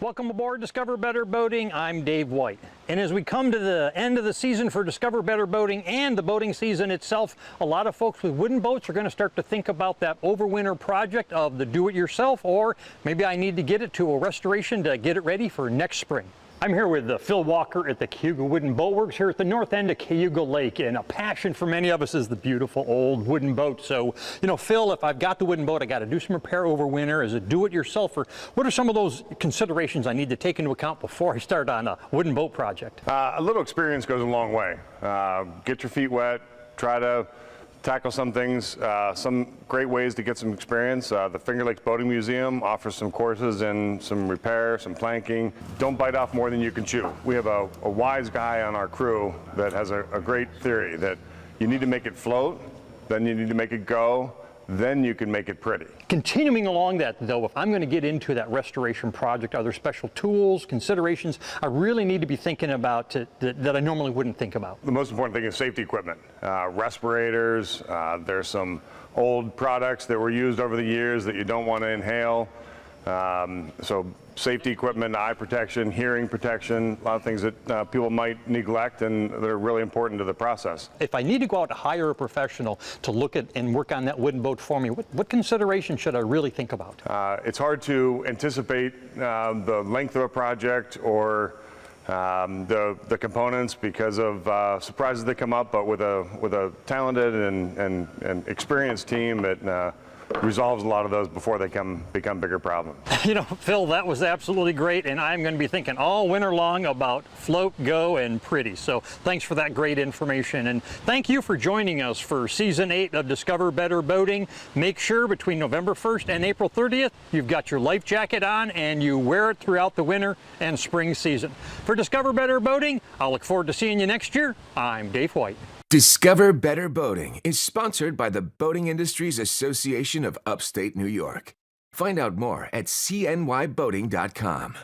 Welcome aboard Discover Better Boating. I'm Dave White. And as we come to the end of the season for Discover Better Boating and the boating season itself, a lot of folks with wooden boats are going to start to think about that overwinter project of the do-it-yourself, or maybe I need to get it to a restoration to get it ready for next spring. I'm here with Phil Walker at the Cayuga Wooden Boat Works here at the north end of Cayuga Lake, and a passion for many of us is the beautiful old wooden boat. So, you know, Phil, if I've got the wooden boat, I got to do some repair over winter as a do-it-yourselfer. What are some of those considerations I need to take into account before I start on a wooden boat project? A little experience goes a long way. Get your feet wet, try to tackle some things, some great ways to get some experience. The Finger Lakes Boating Museum offers some courses in some repair, some planking. Don't bite off more than you can chew. We have a wise guy on our crew that has a great theory that you need to make it float, then you need to make it go, then you can make it pretty. Continuing along that, though, if I'm going to get into that restoration project, are there special tools, considerations I really need to be thinking about that I normally wouldn't think about? The most important thing is safety equipment. Respirators, there's some old products that were used over the years that you don't want to inhale. So safety equipment, eye protection, hearing protection, a lot of things that people might neglect and they're really important to the process. If I need to go out to hire a professional to look at and work on that wooden boat for me, what consideration should I really think about? It's hard to anticipate the length of a project or the components because of surprises that come up, but with a talented and experienced team, it resolves a lot of those before they become bigger problems. You know, Phil, that was absolutely great, and I'm going to be thinking all winter long about float, go, and pretty. So thanks for that great information, and thank you for joining us for Season 8 of Discover Better Boating. Make sure between November 1st and April 30th, you've got your life jacket on and you wear it throughout the winter and spring season. For Discover Better Boating, I'll look forward to seeing you next year. I'm Dave White. Discover Better Boating is sponsored by the Boating Industries Association of Upstate New York. Find out more at cnyboating.com.